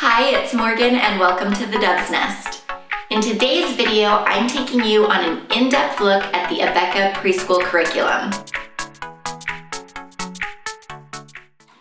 Hi, it's Morgan and welcome to the Dove's Nest. In today's video, I'm taking you on an in-depth look at the Abeka Preschool Curriculum.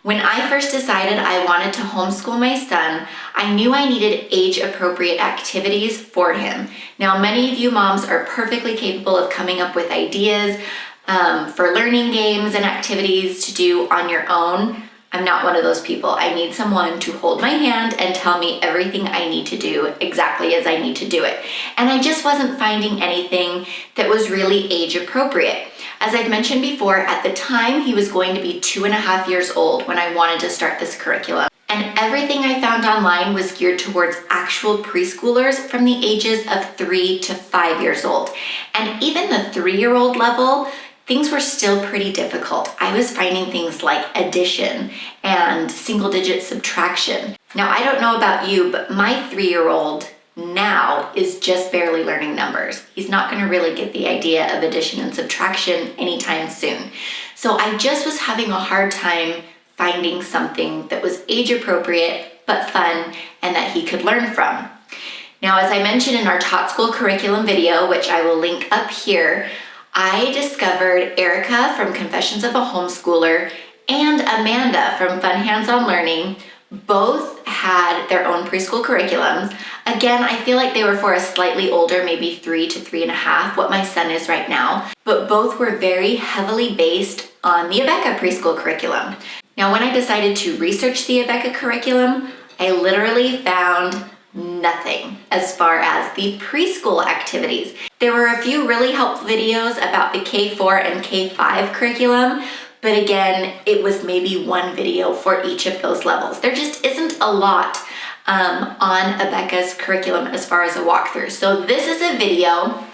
When I first decided I wanted to homeschool my son, I knew I needed age-appropriate activities for him. Now, many of you moms are perfectly capable of coming up with ideas for learning games and activities to do on your own. I'm not one of those people. I need someone to hold my hand and tell me everything I need to do exactly as I need to do it. And I just wasn't finding anything that was really age appropriate. As I've mentioned before, at the time he was going to be 2.5 years old when I wanted to start this curriculum. And everything I found online was geared towards actual preschoolers from the ages of 3 to 5 years old. And even the 3-year-old level, things were still pretty difficult. I was finding things like addition and single-digit subtraction. Now, I don't know about you, but my 3-year-old now is just barely learning numbers. He's not gonna really get the idea of addition and subtraction anytime soon. So I just was having a hard time finding something that was age-appropriate, but fun, and that he could learn from. Now, as I mentioned in our Taught School curriculum video, which I will link up here, I discovered Erica from Confessions of a Homeschooler and Amanda from Fun Hands-On Learning. Both had their own preschool curriculums. Again, I feel like they were for a slightly older, maybe 3 to 3.5, what my son is right now, but both were very heavily based on the Abeka Preschool Curriculum. Now, when I decided to research the Abeka curriculum, I literally found nothing as far as the preschool activities. There were a few really helpful videos about the K4 and K5 curriculum, but again, it was maybe one video for each of those levels. There just isn't a lot on Abeka's curriculum as far as a walkthrough. So this is a video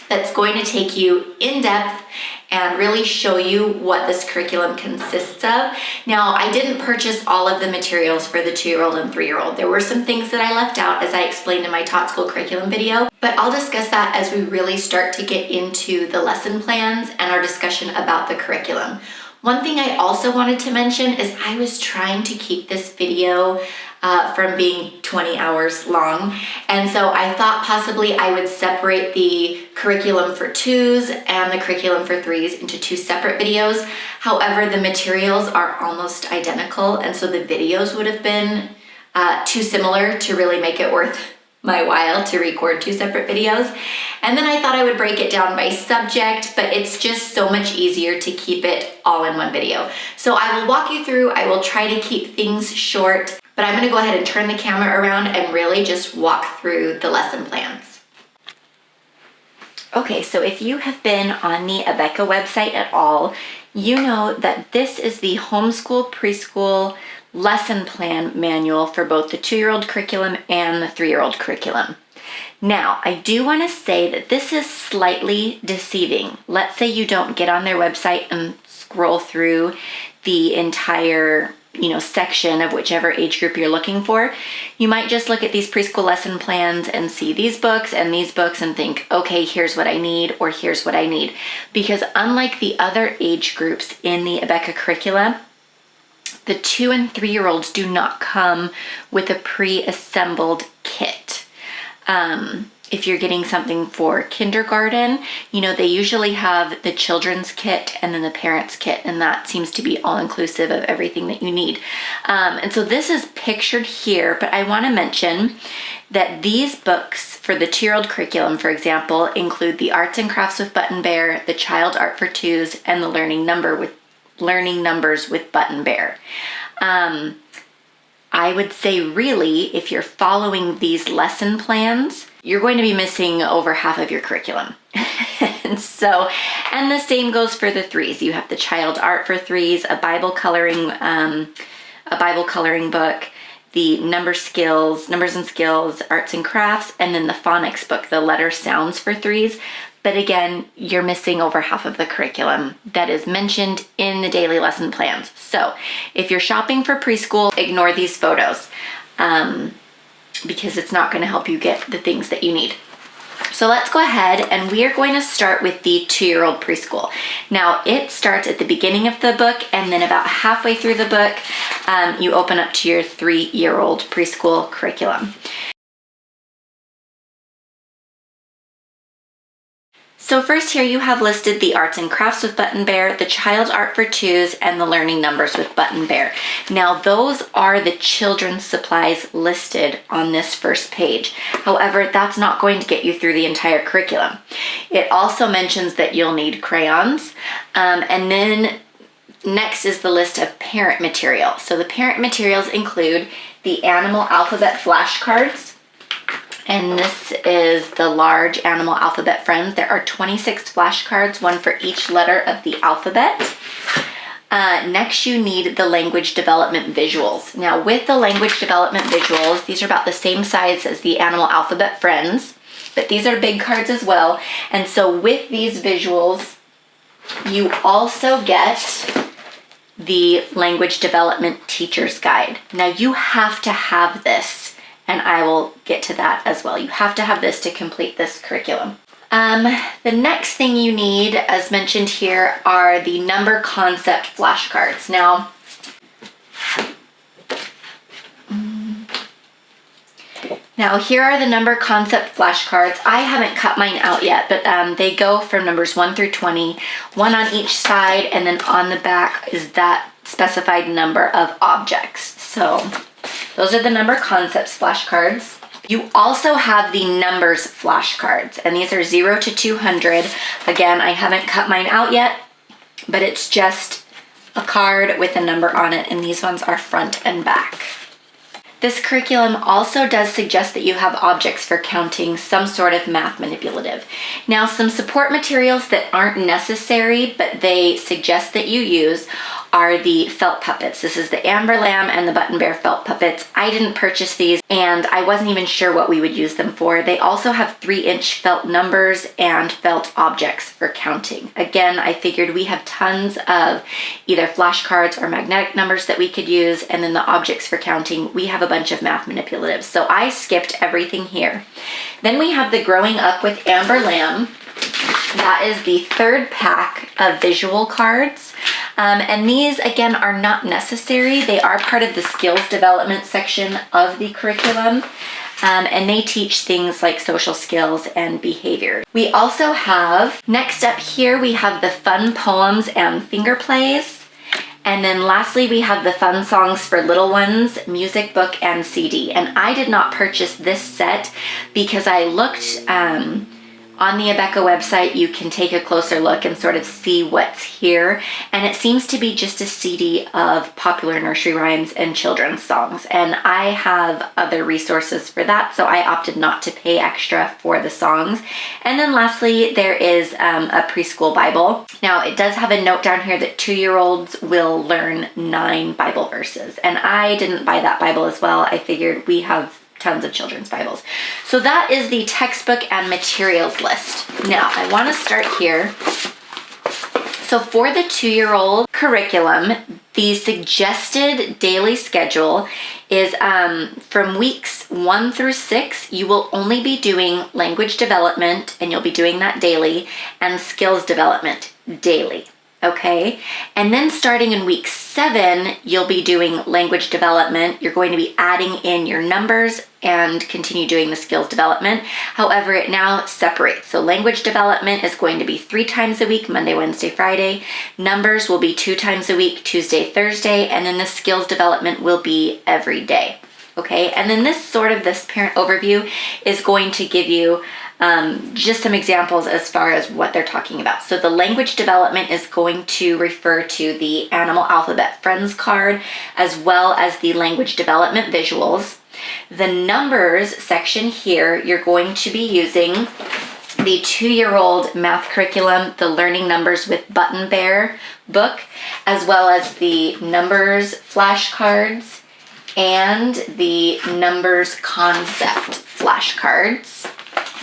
that's going to take you in depth and really show you what this curriculum consists of. Now, I didn't purchase all of the materials for the 2-year-old and 3-year-old. There were some things that I left out, as I explained in my Taught School curriculum video, but I'll discuss that as we really start to get into the lesson plans and our discussion about the curriculum. One thing I also wanted to mention is I was trying to keep this video from being 20 hours long. And so I thought possibly I would separate the curriculum for 2's and the curriculum for 3's into 2 separate videos. However, the materials are almost identical, and so the videos would have been too similar to really make it worth my while to record 2 separate videos. And then I thought I would break it down by subject, but it's just so much easier to keep it all in one video. So I will walk you through, I will try to keep things short, but I'm gonna go ahead and turn the camera around and really just walk through the lesson plans. Okay, so if you have been on the Abeka website at all, you know that this is the homeschool preschool lesson plan manual for both the 2-year-old curriculum and the 3-year-old curriculum. Now, I do want to say that this is slightly deceiving. Let's say you don't get on their website and scroll through the entire section of whichever age group you're looking for. You might just look at these preschool lesson plans and see these books and think, okay, here's what I need, or here's what I need. Because unlike the other age groups in the Abeka curriculum, the 2 and 3-year-olds do not come with a pre-assembled kit. If you're getting something for kindergarten, they usually have the children's kit and then the parents' kit, and that seems to be all-inclusive of everything that you need. And so this is pictured here, but I want to mention that these books for the 2-year-old curriculum, for example, include the Arts and Crafts with Button Bear, the Child Art for 2's, and the Learning Numbers with Button Bear. I would say really, if you're following these lesson plans, you're going to be missing over half of your curriculum. and the same goes for the 3's. You have the Child Art for 3's, a Bible coloring book, the Numbers and Skills, Arts and Crafts, and then the Phonics book, the letter sounds for 3's. But again, you're missing over half of the curriculum that is mentioned in the daily lesson plans. So if you're shopping for preschool, ignore these photos because it's not going to help you get the things that you need. So let's go ahead and we are going to start with the 2-year-old preschool. Now it starts at the beginning of the book, and then about halfway through the book, you open up to your 3-year-old preschool curriculum. So first here you have listed the arts and crafts with Button Bear, the child art for 2's, and the learning numbers with Button Bear. Now those are the children's supplies listed on this first page. However, that's not going to get you through the entire curriculum. It also mentions that you'll need crayons, and then next is the list of parent material. So the parent materials include the animal alphabet flashcards, and this is the large animal alphabet friends. There are 26 flashcards, one for each letter of the alphabet. Next, you need the language development visuals. Now, with the language development visuals, these are about the same size as the animal alphabet friends, but these are big cards as well. And so with these visuals, you also get the language development teacher's guide. Now, you have to have this, and I will get to that as well. You have to have this to complete this curriculum. The next thing you need, as mentioned here, are the number concept flashcards. Now here are the number concept flashcards. I haven't cut mine out yet, but they go from numbers 1 through 20, one on each side, and then on the back is that specified number of objects. So those are the number concepts flashcards. You also have the numbers flashcards, and these are 0 to 200. Again, I haven't cut mine out yet, but it's just a card with a number on it, and these ones are front and back. This curriculum also does suggest that you have objects for counting, some sort of math manipulative. Now, some support materials that aren't necessary, but they suggest that you use, are the felt puppets. This is the Amber Lamb and the Button Bear felt puppets. I didn't purchase these, and I wasn't even sure what we would use them for. They also have 3-inch felt numbers and felt objects for counting. Again, I figured we have tons of either flashcards or magnetic numbers that we could use, and then the objects for counting, we have a bunch of math manipulatives. So I skipped everything here. Then we have the Growing Up with Amber Lamb. That is the third pack of visual cards. And these, again, are not necessary. They are part of the skills development section of the curriculum. And they teach things like social skills and behavior. We also have, next up here, we have the fun poems and finger plays. And then lastly, we have the fun songs for little ones, music book, and CD. And I did not purchase this set because I looked on the Abeka website. You can take a closer look and sort of see what's here. And it seems to be just a CD of popular nursery rhymes and children's songs. And I have other resources for that, so I opted not to pay extra for the songs. And then lastly, there is a preschool Bible. Now, it does have a note down here that 2-year-olds will learn 9 Bible verses. And I didn't buy that Bible as well. I figured we have tons of children's Bibles. So that is the textbook and materials list. Now, I want to start here. So for the 2-year-old curriculum, the suggested daily schedule is from weeks 1 through 6, you will only be doing language development, and you'll be doing that daily, and skills development daily. Okay, and then starting in week 7, you'll be doing language development. You're going to be adding in your numbers and continue doing the skills development. However, it now separates. So language development is going to be 3 times a week, Monday, Wednesday, Friday. Numbers will be 2 times a week, Tuesday, Thursday, and then the skills development will be every day. Okay, and then this parent overview is going to give you just some examples as far as what they're talking about. So the language development is going to refer to the Animal Alphabet Friends card, as well as the language development visuals. The numbers section here, you're going to be using the 2-year-old math curriculum, the Learning Numbers with Button Bear book, as well as the numbers flashcards and the numbers concept flashcards.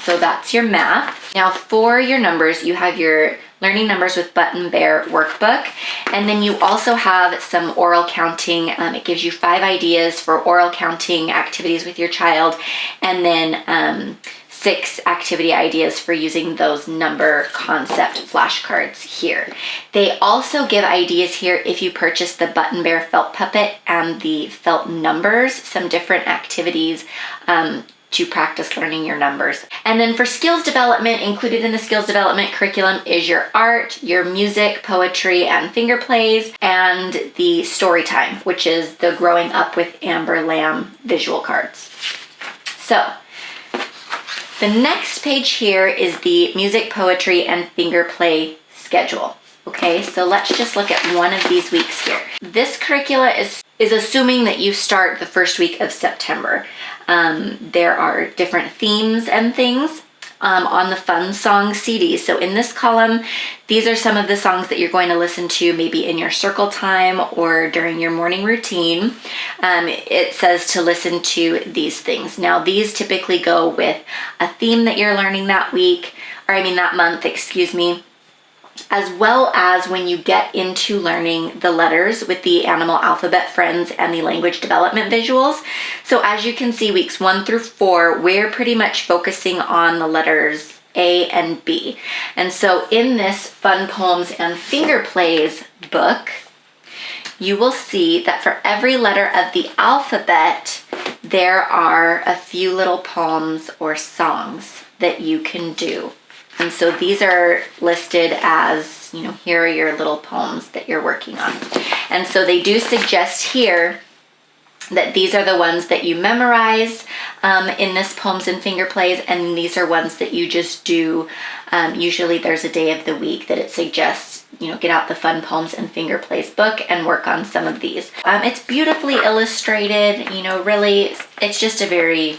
So that's your math. Now for your numbers, you have your Learning Numbers with Button Bear workbook, and then you also have some oral counting. It gives you 5 ideas for oral counting activities with your child, and then 6 activity ideas for using those number concept flashcards here. They also give ideas here if you purchase the Button Bear felt puppet and the felt numbers, some different activities to practice learning your numbers. And then for skills development, included in the skills development curriculum is your art, your music, poetry, and finger plays, and the story time, which is the Growing Up with Amber Lamb visual cards. So the next page here is the music, poetry, and finger play schedule. Okay, so let's just look at one of these weeks here. This curricula is assuming that you start the first week of September. There are different themes and things on the fun song CD. So in this column, these are some of the songs that you're going to listen to maybe in your circle time or during your morning routine. It says to listen to these things. Now these typically go with a theme that you're learning that week, or that month, excuse me, as well as when you get into learning the letters with the animal alphabet friends and the language development visuals. So as you can see, weeks 1 through 4, we're pretty much focusing on the letters A and B. And so in this Fun Poems and Finger Plays book, you will see that for every letter of the alphabet, there are a few little poems or songs that you can do. And so these are listed as, here are your little poems that you're working on. And so they do suggest here that these are the ones that you memorize in this Poems and Finger Plays, and these are ones that you just do. Usually there's a day of the week that it suggests, get out the Fun Poems and Finger Plays book and work on some of these. It's beautifully illustrated, really, it's just a very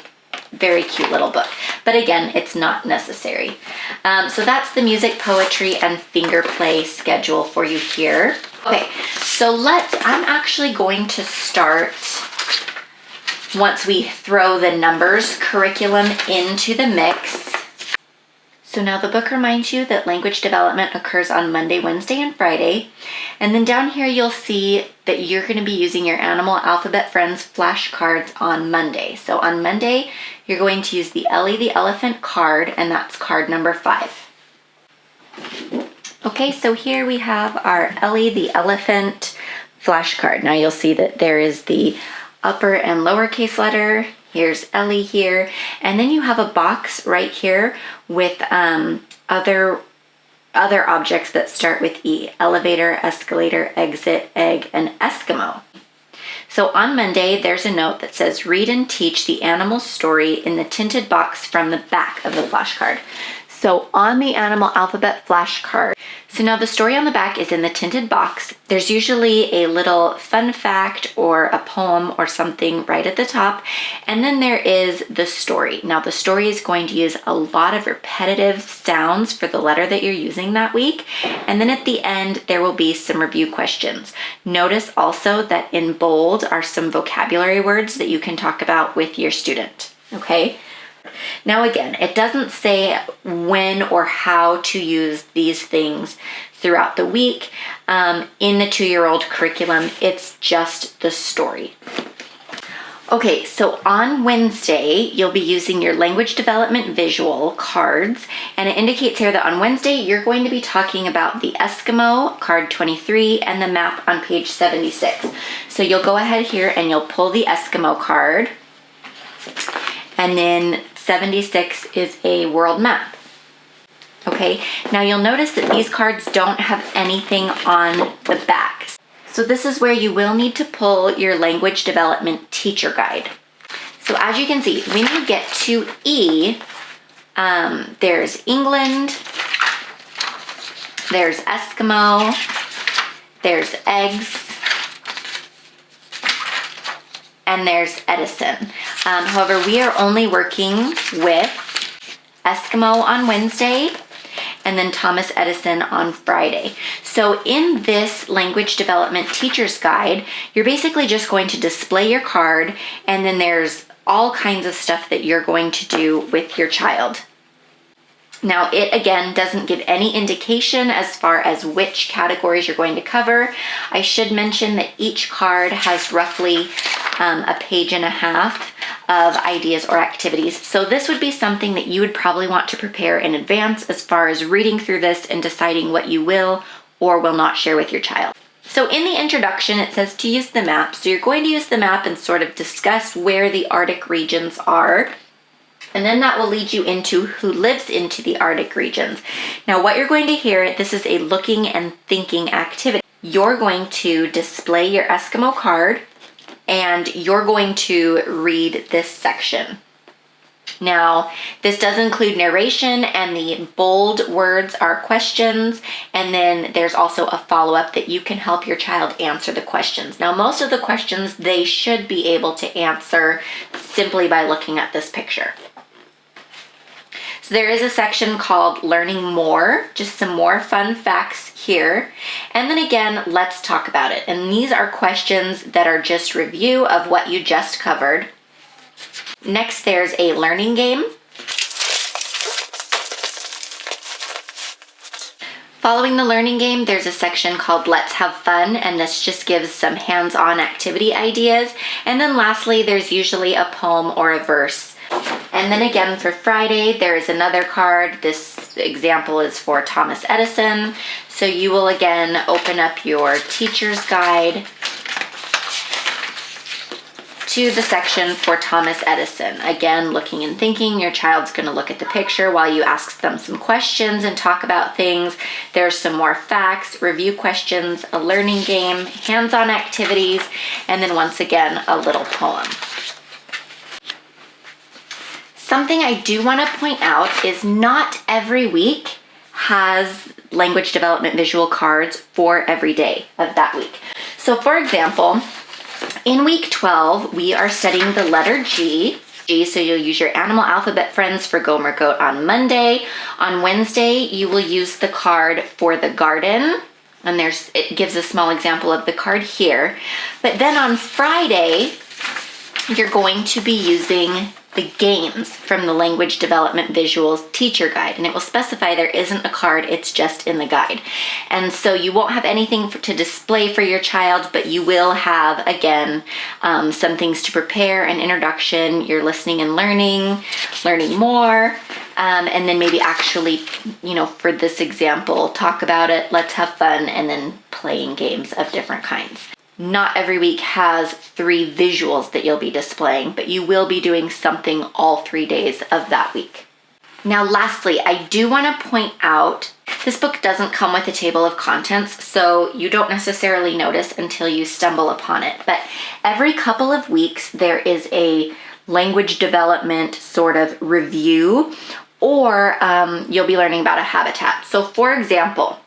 cute little book. But again, it's not necessary. So that's the music, poetry, and finger play schedule for you here. Okay, so I'm actually going to start once we throw the numbers curriculum into the mix. So now the book reminds you that language development occurs on Monday, Wednesday, and Friday. And then down here you'll see that you're going to be using your Animal Alphabet Friends flashcards on Monday. So on Monday, you're going to use the Ellie the Elephant card, and that's card number 5. Okay, so here we have our Ellie the Elephant flashcard. Now you'll see that there is the upper and lowercase letter. Here's Ellie here. And then you have a box right here with other objects that start with E. Elevator, escalator, exit, egg, and Eskimo. So on Monday, there's a note that says, read and teach the animal story in the tinted box from the back of the flashcard. So on the Animal Alphabet flashcard, so now the story on the back is in the tinted box. There's usually a little fun fact or a poem or something right at the top. And then there is the story. Now the story is going to use a lot of repetitive sounds for the letter that you're using that week. And then at the end, there will be some review questions. Notice also that in bold are some vocabulary words that you can talk about with your student, okay? Now again, it doesn't say when or how to use these things throughout the week. In the 2-year-old curriculum, it's just the story. Okay, so on Wednesday, you'll be using your language development visual cards, and it indicates here that on Wednesday, you're going to be talking about the Eskimo, card 23, and the map on page 76. So you'll go ahead here and you'll pull the Eskimo card, and then 76 is a world map. Okay, now you'll notice that these cards don't have anything on the back. So this is where you will need to pull your language development teacher guide. So as you can see, when you get to E, there's England, there's Eskimo, there's eggs, and there's Edison. However, we are only working with Eskimo on Wednesday and then Thomas Edison on Friday. So in this language development teacher's guide, you're basically just going to display your card, and then there's all kinds of stuff that you're going to do with your child. Now, it again doesn't give any indication as far as which categories you're going to cover. I should mention that each card has roughly a page and a half of ideas or activities. So this would be something that you would probably want to prepare in advance as far as reading through this and deciding what you will or will not share with your child. So in the introduction, it says to use the map. So you're going to use the map and sort of discuss where the Arctic regions are. And then that will lead you into who lives into the Arctic regions. Now what you're going to hear, this is a looking and thinking activity. You're going to display your Eskimo card and you're going to read this section. Now, this does include narration, and the bold words are questions, and then there's also a follow-up that you can help your child answer the questions. Now, most of the questions they should be able to answer simply by looking at this picture. So there is a section called Learning More, just some more fun facts here. And then again, let's talk about it. And these are questions that are just review of what you just covered. Next, there's a learning game. Following the learning game, there's a section called Let's Have Fun, and this just gives some hands-on activity ideas. And then lastly, there's usually a poem or a verse. And then again for Friday, there is another card. This example is for Thomas Edison. So you will again open up your teacher's guide to the section for Thomas Edison. Again, looking and thinking, your child's going to look at the picture while you ask them some questions and talk about things. There's some more facts, review questions, a learning game, hands-on activities, and then once again, a little poem. Something I do want to point out is not every week has language development visual cards for every day of that week. So for example, in week 12, we are studying the letter G. So you'll use your animal alphabet friends for Gomer Goat on Monday. On Wednesday, you will use the card for the garden. And it gives a small example of the card here. But then on Friday, you're going to be using the games from the Language Development Visuals Teacher Guide, and it will specify there isn't a card, it's just in the guide. And so you won't have anything to display for your child, but you will have, again, some things to prepare, an introduction, you're listening and learning more, and then maybe actually, for this example, talk about it, let's have fun, and then playing games of different kinds. Not every week has 3 visuals that you'll be displaying, but you will be doing something all 3 days of that week. Now, lastly, I do want to point out, this book doesn't come with a table of contents, so you don't necessarily notice until you stumble upon it. But every couple of weeks, there is a language development sort of review, or you'll be learning about a habitat. So for example,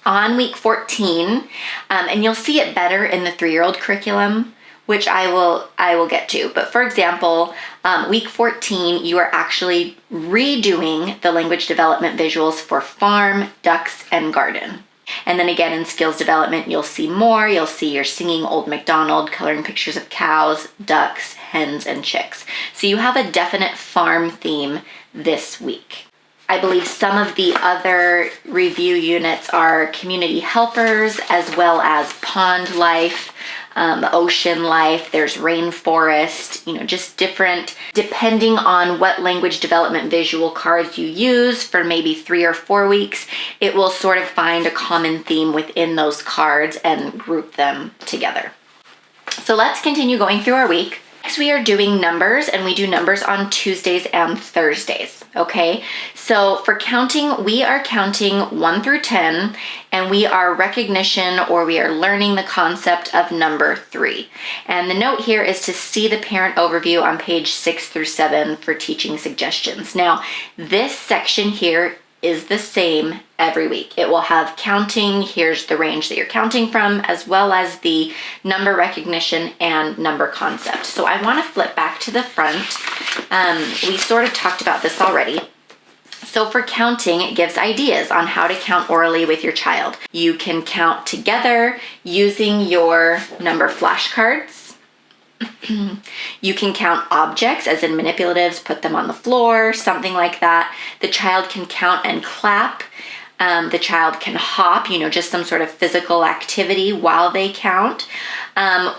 on week 14, and you'll see it better in the 3-year-old curriculum, which I will get to. But for example, week 14, you are actually redoing the language development visuals for farm, ducks, and garden. And then again, in skills development, you'll see more. You'll see you're singing Old MacDonald, coloring pictures of cows, ducks, hens, and chicks. So you have a definite farm theme this week. I believe some of the other review units are community helpers, as well as pond life, ocean life, there's rainforest, just different, depending on what language development visual cards you use for maybe 3 or 4 weeks, it will sort of find a common theme within those cards and group them together. So let's continue going through our week. Next, we are doing numbers, and we do numbers on Tuesdays and Thursdays, okay? So for counting, we are counting 1 through 10, and we are recognition, or we are learning the concept of number 3. And the note here is to see the parent overview on page 6 through 7 for teaching suggestions. Now, this section here is the same every week. It will have counting, here's the range that you're counting from, as well as the number recognition and number concept. So I want to flip back to the front. We sort of talked about this already. So for counting, it gives ideas on how to count orally with your child. You can count together using your number flashcards. You can count objects, as in manipulatives, put them on the floor, something like that. The child can count and clap. The child can hop, just some sort of physical activity while they count.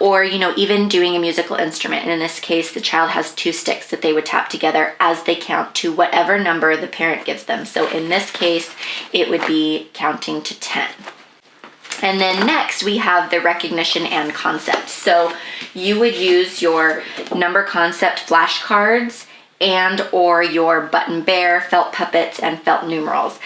Or, even doing a musical instrument. And in this case, the child has 2 sticks that they would tap together as they count to whatever number the parent gives them. So in this case, it would be counting to 10. And then next we have the recognition and concept. So you would use your number concept flashcards and or your button bear, felt puppets, and felt numerals.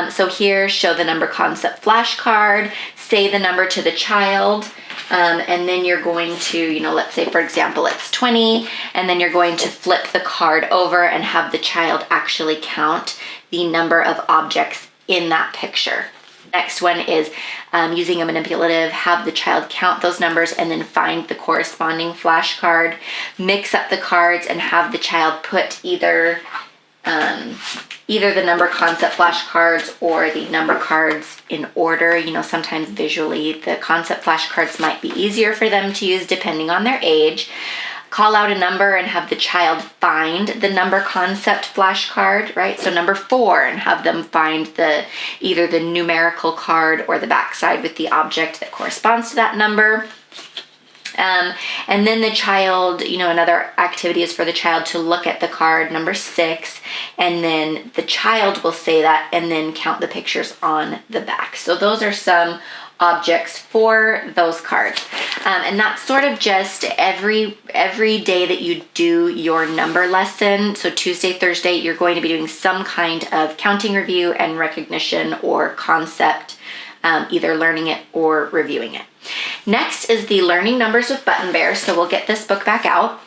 So here, show the number concept flashcard, say the number to the child, and then you're going to, let's say for example it's 20, and then you're going to flip the card over and have the child actually count the number of objects in that picture. Next one is using a manipulative, have the child count those numbers and then find the corresponding flashcard, mix up the cards and have the child put either the number concept flashcards or the number cards in order. Sometimes visually the concept flashcards might be easier for them to use depending on their age. Call out a number and have the child find the number concept flashcard, right? So number 4, and have them find either the numerical card or the backside with the object that corresponds to that number. And then the child, another activity is for the child to look at the card number 6, and then the child will say that and then count the pictures on the back. So those are some objects for those cards. And that's sort of just every day that you do your number lesson. So Tuesday, Thursday, you're going to be doing some kind of counting review and recognition or concept, either learning it or reviewing it. Next is the Learning Numbers with Button Bear. So we'll get this book back out.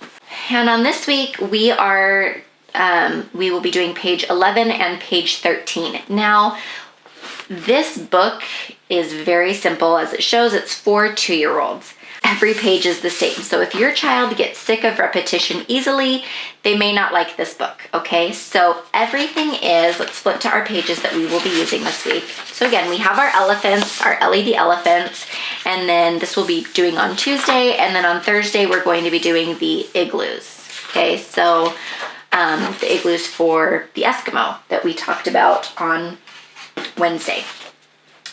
And on this week, we will be doing page 11 and page 13. Now, this book is very simple. As it shows, it's for 2-year-olds. Every page is the same. So if your child gets sick of repetition easily, they may not like this book, okay? So everything is, let's flip to our pages that we will be using this week. So again, we have our elephants, our LED elephants, and then this will be doing on Tuesday, and then on Thursday, we're going to be doing the igloos, okay? So the igloos for the Eskimo that we talked about on Wednesday.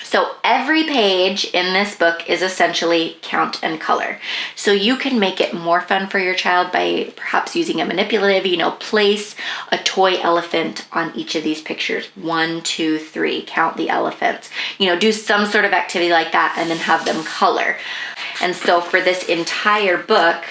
So every page in this book is essentially count and color. So you can make it more fun for your child by perhaps using a manipulative, place a toy elephant on each of these pictures. 1, 2, 3, count the elephants. Do some sort of activity like that and then have them color. And so for this entire book,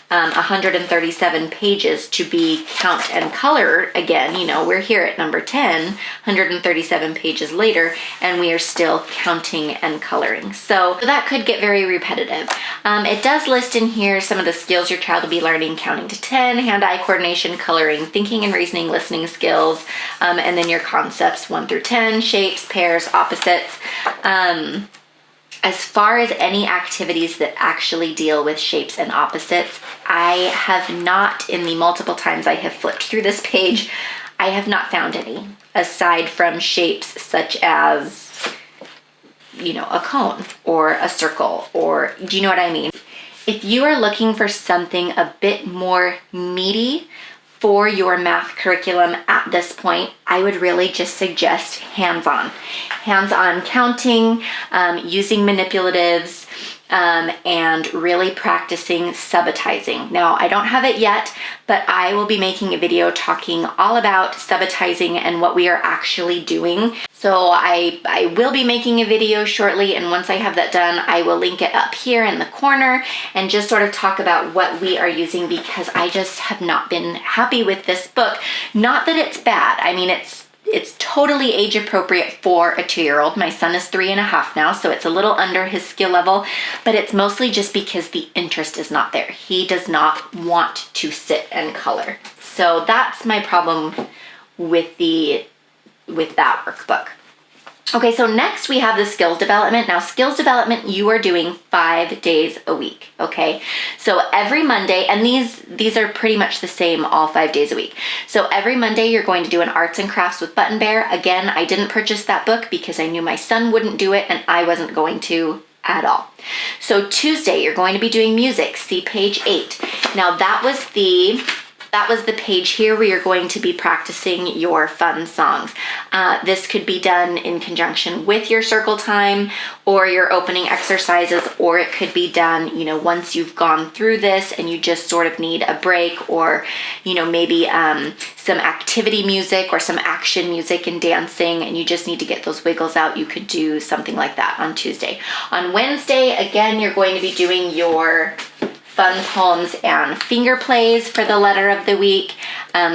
137 pages to be count and color again. We're here at number 10, 137 pages later, and we are still counting and coloring. So that could get very repetitive. It does list in here some of the skills your child will be learning: counting to 10, hand-eye coordination, coloring, thinking and reasoning, listening skills, and then your concepts 1 through 10, shapes, pairs, opposites. As far as any activities that actually deal with shapes and opposites, I have not, in the multiple times I have flipped through this page, I have not found any, aside from shapes such as, a cone or a circle, or do you know what I mean? If you are looking for something a bit more meaty for your math curriculum at this point, I would really just suggest hands-on. Hands-on counting, using manipulatives, and really practicing subitizing. Now, I don't have it yet, but I will be making a video talking all about subitizing and what we are actually doing. So I will be making a video shortly, and once I have that done, I will link it up here in the corner and just sort of talk about what we are using, because I just have not been happy with this book. Not that it's bad. I mean, it's totally age appropriate for a 2-year-old. My son is 3.5 now, so it's a little under his skill level, but it's mostly just because the interest is not there. He does not want to sit and color. So that's my problem with that workbook. Okay, so next we have the skills development. Now, skills development, you are doing 5 days a week, okay? So every Monday, and these are pretty much the same all 5 days a week. So every Monday, you're going to do an arts and crafts with Button Bear. Again, I didn't purchase that book because I knew my son wouldn't do it and I wasn't going to at all. So Tuesday, you're going to be doing music. See page 8. Now that was the page here where you're going to be practicing your fun songs. This could be done in conjunction with your circle time or your opening exercises, or it could be done, once you've gone through this and you just sort of need a break, or, maybe some activity music or some action music and dancing, and you just need to get those wiggles out. You could do something like that on Tuesday. On Wednesday, again, you're going to be doing your fun poems and finger plays for the letter of the week.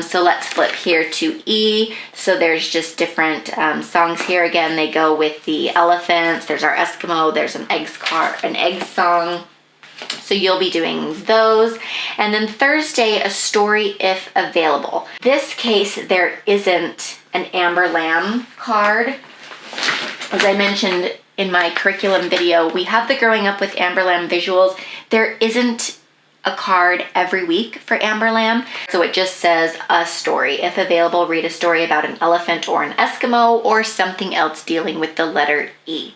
So let's flip here to E. So there's just different songs here. Again, they go with the elephants. There's our Eskimo. There's an egg song. So you'll be doing those. And then Thursday, a story if available. This case, there isn't an Amber Lamb card. As I mentioned in my curriculum video, we have the Growing Up with Amber Lamb visuals. There isn't a card every week for Amber Lamb, so it just says a story. If available, read a story about an elephant or an Eskimo or something else dealing with the letter E.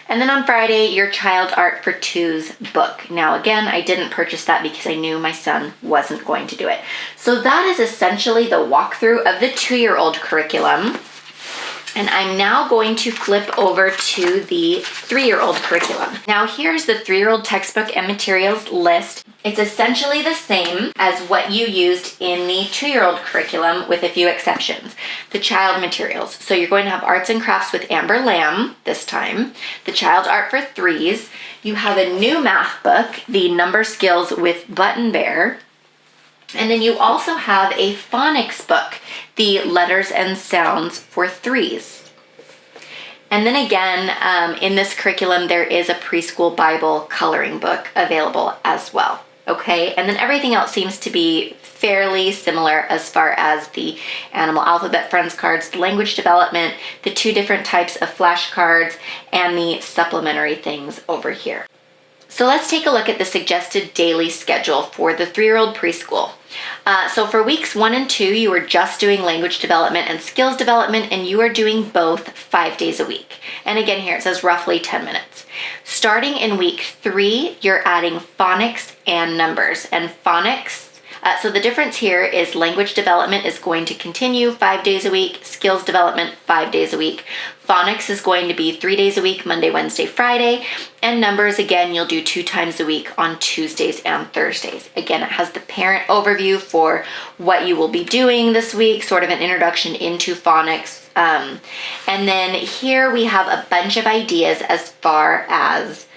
And then on Friday, your child art for 2's book. Now again, I didn't purchase that because I knew my son wasn't going to do it. So that is essentially the walkthrough of the 2-year-old curriculum. And I'm now going to flip over to the 3-year-old curriculum. Now here's the 3-year-old textbook and materials list. It's essentially the same as what you used in the 2-year-old curriculum with a few exceptions. The child materials. So you're going to have arts and crafts with Amber Lamb this time. The child art for 3's. You have a new math book, the number skills with Button Bear. And then you also have a phonics book, the letters and sounds for 3's. And then again, in this curriculum, there is a preschool Bible coloring book available as well. Okay, and then everything else seems to be fairly similar as far as the Animal Alphabet Friends cards, the language development, the 2 different types of flashcards, and the supplementary things over here. So let's take a look at the suggested daily schedule for the 3-year-old preschool. So for weeks 1 and 2, you are just doing language development and skills development, and you are doing both 5 days a week. And again, here it says roughly 10 minutes. Starting in week 3, you're adding phonics and numbers. And phonics, so the difference here is language development is going to continue 5 days a week, skills development 5 days a week. Phonics is going to be 3 days a week, Monday, Wednesday, Friday. And numbers, again, you'll do 2 times a week on Tuesdays and Thursdays. Again, it has the parent overview for what you will be doing this week, sort of an introduction into phonics. And then here we have a bunch of ideas as far as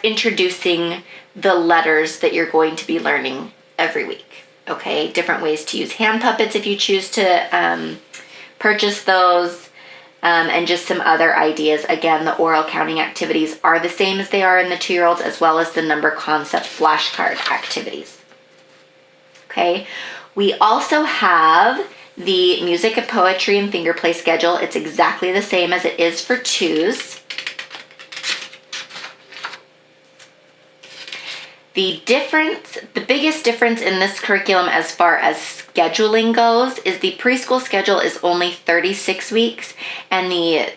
introducing the letters that you're going to be learning every week. Okay, different ways to use hand puppets if you choose to purchase those, and just some other ideas. Again, the oral counting activities are the same as they are in the 2-year-olds, as well as the number concept flashcard activities. Okay, we also have the music and poetry and finger play schedule. It's exactly the same as it is for 2's. The biggest difference in this curriculum as far as scheduling goes is the preschool schedule is only 36 weeks, and the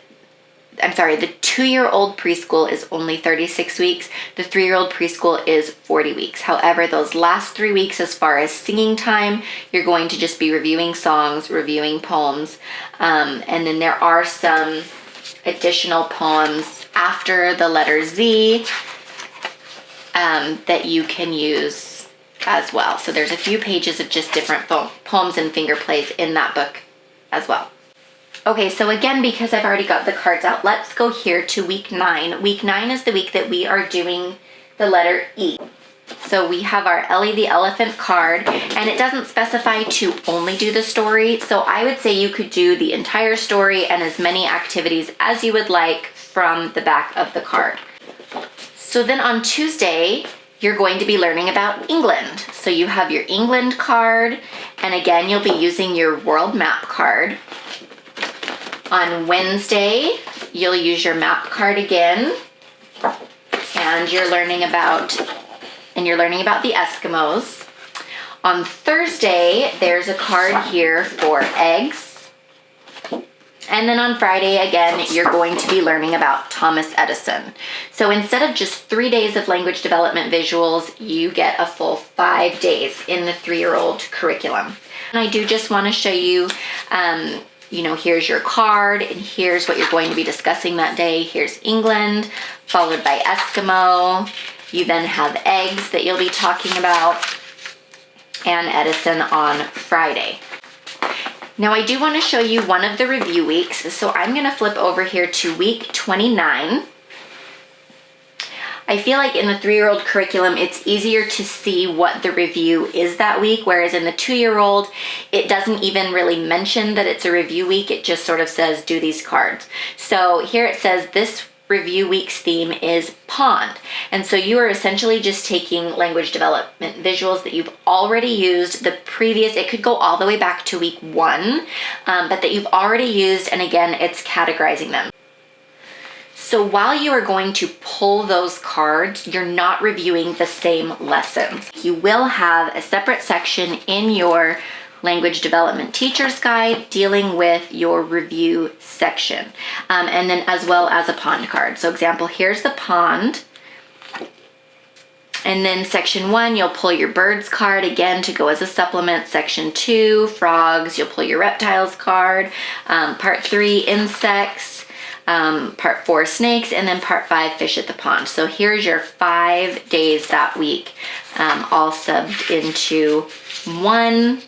2-year-old preschool is only 36 weeks. The 3-year-old preschool is 40 weeks. However, those last 3 weeks as far as singing time, you're going to just be reviewing songs, reviewing poems, and then there are some additional poems after the letter Z that you can use as well. So there's a few pages of just different poems and finger plays in that book as well. Okay, so again, because I've already got the cards out, let's go here to week 9. Week 9 is the week that we are doing the letter E. So we have our Ellie the Elephant card, and it doesn't specify to only do the story. So I would say you could do the entire story and as many activities as you would like from the back of the card. So then on Tuesday, you're going to be learning about England. So you have your England card, and again, you'll be using your world map card. On Wednesday, you'll use your map card again, and you're learning about the Eskimos. On Thursday, there's a card here for eggs. And then on Friday, again, you're going to be learning about Thomas Edison. So instead of just 3 days of language development visuals, you get a full 5 days in the 3-year-old curriculum. And I do just want to show you, here's your card, and here's what you're going to be discussing that day. Here's England, followed by Eskimo. You then have eggs that you'll be talking about, and Edison on Friday. Now I do want to show you one of the review weeks, so I'm going to flip over here to week 29. I feel like in the 3-year-old curriculum, it's easier to see what the review is that week, whereas in the 2-year-old, it doesn't even really mention that it's a review week. It just sort of says, do these cards. So here it says this review week's theme is pond. And so you are essentially just taking language development visuals that you've already used the previous, it could go all the way back to week 1, but that you've already used, and again, it's categorizing them. So while you are going to pull those cards, you're not reviewing the same lessons. You will have a separate section in your language development teacher's guide dealing with your review section, and then as well as a pond card. So example, here's the pond, and then section 1, you'll pull your birds card again to go as a supplement. Section 2, frogs, you'll pull your reptiles card. Part 3, insects. Part 4, snakes, and then part 5, fish at the pond. So here's your 5 days that week, all subbed into one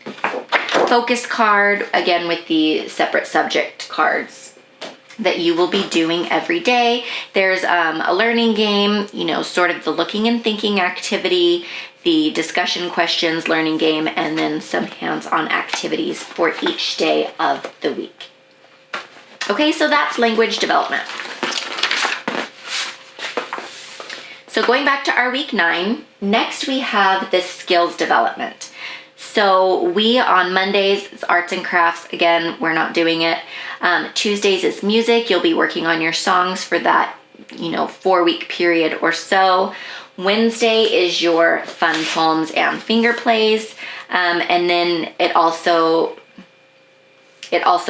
focus card, again with the separate subject cards that you will be doing every day. There's a learning game, sort of the looking and thinking activity, the discussion questions learning game, and then some hands-on activities for each day of the week. Okay, so that's language development. So going back to our week 9, next we have the skills development. So we, on Mondays, it's arts and crafts. Again, we're not doing it. Tuesdays is music. You'll be working on your songs for that, 4-week period or so. Wednesday is your fun poems and finger plays. And then it also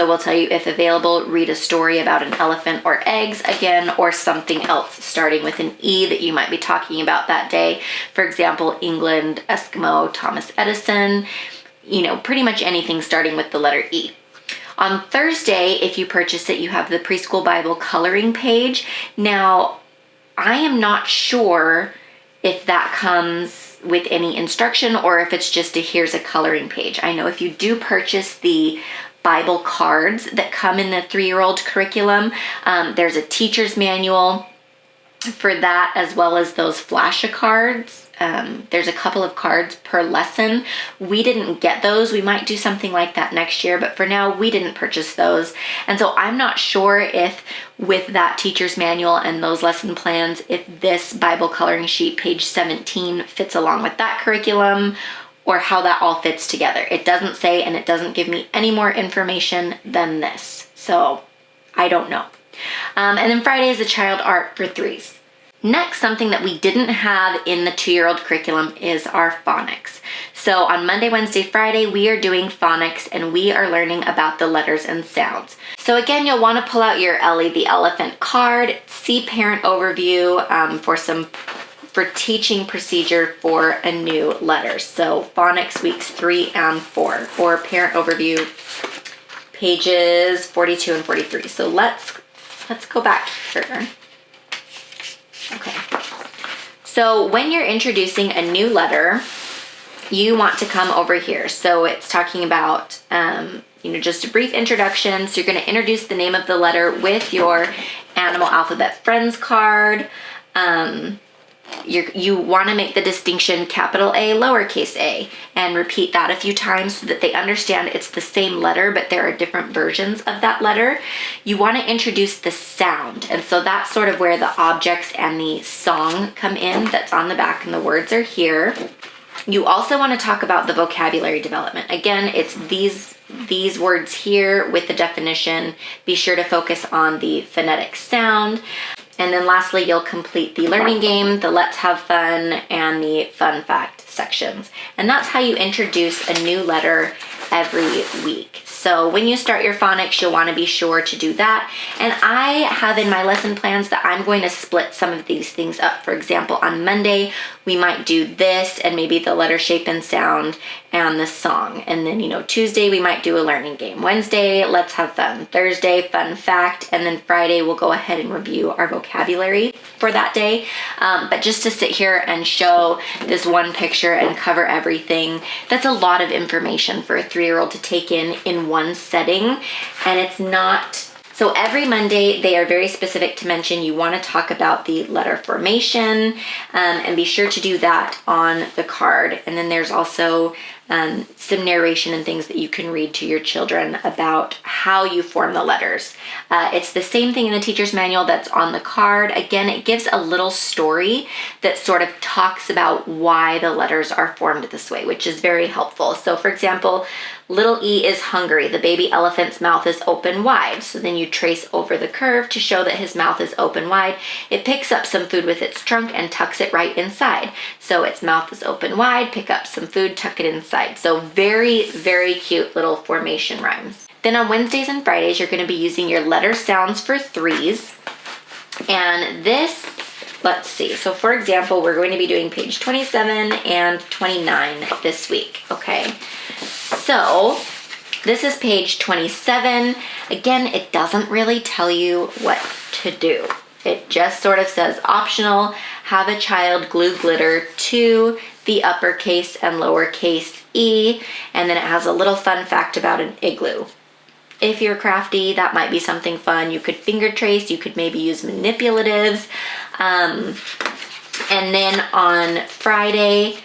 will tell you, if available, read a story about an elephant or eggs again, or something else starting with an E that you might be talking about that day. For example, England, Eskimo, Thomas Edison, pretty much anything starting with the letter E. On Thursday, if you purchase it, you have the preschool Bible coloring page. Now, I am not sure if that comes with any instruction or if it's just here's a coloring page. I know if you do purchase the Bible cards that come in the 3-year-old curriculum, there's a teacher's manual for that, as well as those flashcards. There's a couple of cards per lesson. We didn't get those. We might do something like that next year, but for now we didn't purchase those. And so I'm not sure if with that teacher's manual and those lesson plans, if this Bible coloring sheet, page 17, fits along with that curriculum, or how that all fits together. It doesn't say, and it doesn't give me any more information than this. So I don't know. And then Friday is the child art for 3's. Next, something that we didn't have in the 2-year-old curriculum is our phonics. So on Monday, Wednesday, Friday, we are doing phonics, and we are learning about the letters and sounds. So again, you'll want to pull out your Ellie the Elephant card, see parent overview for teaching procedure for a new letter. So phonics weeks 3 and 4, or parent overview pages 42 and 43. So let's go back here. Okay. So when you're introducing a new letter, you want to come over here. So it's talking about just a brief introduction. So you're going to introduce the name of the letter with your animal alphabet friends card. You want to make the distinction capital A, lowercase a, and repeat that a few times so that they understand it's the same letter, but there are different versions of that letter. You want to introduce the sound, and so that's sort of where the objects and the song come in that's on the back, and the words are here. You also want to talk about the vocabulary development. Again, it's these words here with the definition. Be sure to focus on the phonetic sound. And then lastly, you'll complete the learning game, the let's have fun, and the fun fact sections. And that's how you introduce a new letter every week. So when you start your phonics, you'll want to be sure to do that. And I have in my lesson plans that I'm going to split some of these things up. For example, on Monday, we might do this and maybe the letter shape and sound and the song. And then, Tuesday, we might do a learning game. Wednesday, let's have fun. Thursday, fun fact. And then Friday, we'll go ahead and review our vocabulary for that day. But just to sit here and show this one picture and cover everything, that's a lot of information for a 3-year-old to take in one setting. And it's not... So every Monday, they are very specific to mention you want to talk about the letter formation, and be sure to do that on the card. And then there's also some narration and things that you can read to your children about how you form the letters. It's the same thing in the teacher's manual that's on the card. Again, it gives a little story that sort of talks about why the letters are formed this way, which is very helpful. So for example, little E is hungry. The baby elephant's mouth is open wide. So then you trace over the curve to show that his mouth is open wide. It picks up some food with its trunk and tucks it right inside. So its mouth is open wide, pick up some food, tuck it inside. So very, very cute little formation rhymes. Then on Wednesdays and Fridays, you're going to be using your letter sounds for 3's. And this, let's see. So for example, we're going to be doing page 27 and 29 this week. Okay. So this is page 27. Again, it doesn't really tell you what to do. It just sort of says optional, have a child glue glitter to the uppercase and lowercase e, and then it has a little fun fact about an igloo. If you're crafty, that might be something fun. You could finger trace, you could maybe use manipulatives. And then on Friday,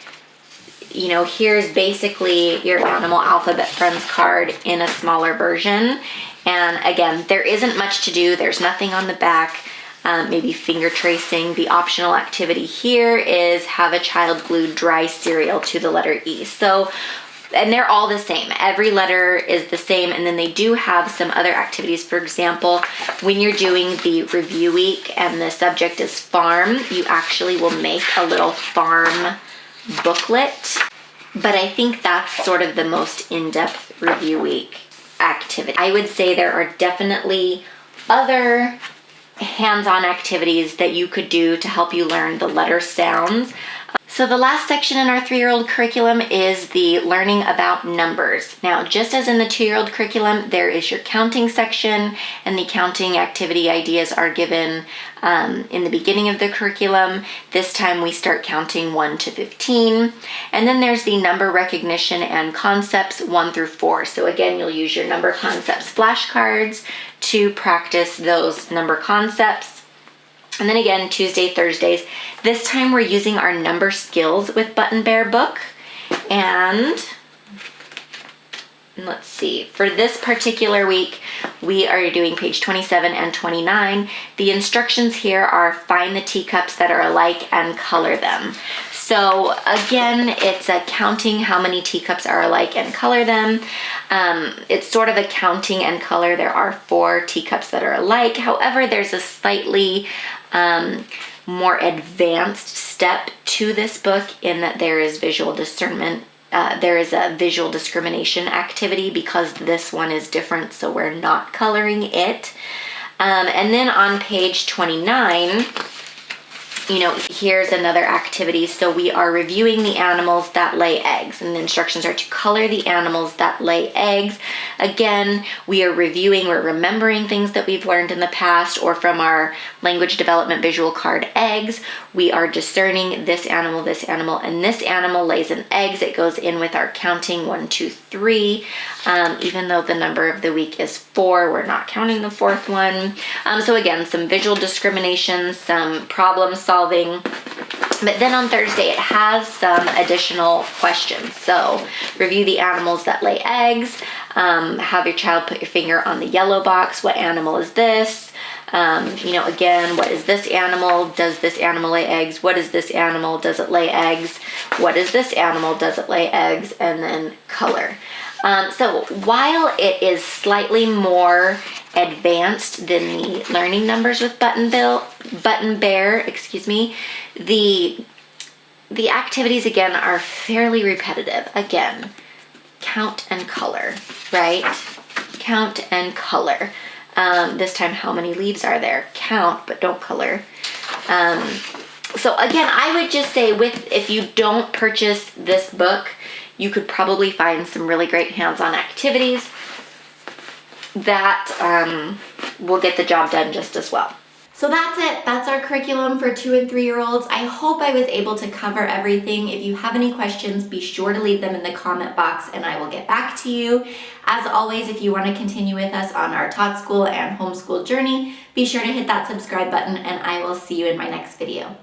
here's basically your Animal Alphabet Friends card in a smaller version. And again, there isn't much to do. There's nothing on the back. Maybe finger tracing. The optional activity here is have a child glue dry cereal to the letter E. So, and they're all the same. Every letter is the same. And then they do have some other activities. For example, when you're doing the review week and the subject is farm, you actually will make a little farm booklet. But I think that's sort of the most in-depth review week activity. I would say there are definitely other hands-on activities that you could do to help you learn the letter sounds. So the last section in our 3-year-old curriculum is the learning about numbers. Now, just as in the 2-year-old curriculum, there is your counting section, and the counting activity ideas are given in the beginning of the curriculum. This time we start counting 1 to 15. And then there's the number recognition and concepts 1 through 4. So again, you'll use your number concepts flashcards to practice those number concepts. And then again, Tuesday, Thursdays. This time we're using our number skills with Button Bear book. And let's see, for this particular week, we are doing page 27 and 29. The instructions here are find the teacups that are alike and color them. So again, it's a counting how many teacups are alike and color them. It's sort of a counting and color. There are 4 teacups that are alike. However, there's a slightly more advanced step to this book in that there is visual discernment. There is a visual discrimination activity because this one is different, so we're not coloring it. And then on page 29, here's another activity. So we are reviewing the animals that lay eggs, and the instructions are to color the animals that lay eggs. Again, we are reviewing, we're remembering things that we've learned in the past or from our language development visual card eggs. We are discerning this animal, and this animal lays an eggs. It goes in with our counting 1, 2, 3. Even though the number of the week is 4, we're not counting the 4th one. So again, some visual discrimination, some problem solving. But then on Thursday, it has some additional questions. So review the animals that lay eggs. Have your child put your finger on the yellow box. What animal is this? Again, what is this animal? Does this animal lay eggs? What is this animal? Does it lay eggs? What is this animal? Does it lay eggs? And then color. So while it is slightly more advanced than the learning numbers with Button Bear, the activities again are fairly repetitive. Again, count and color, right? count and color. This time, how many leaves are there? Count, but don't color. So again, I would just say if you don't purchase this book, you could probably find some really great hands-on activities that will get the job done just as well. So that's it. That's our curriculum for 2 and 3-year-olds. I hope I was able to cover everything. If you have any questions, be sure to leave them in the comment box and I will get back to you. As always, if you want to continue with us on our Taught School and homeschool journey, be sure to hit that subscribe button and I will see you in my next video.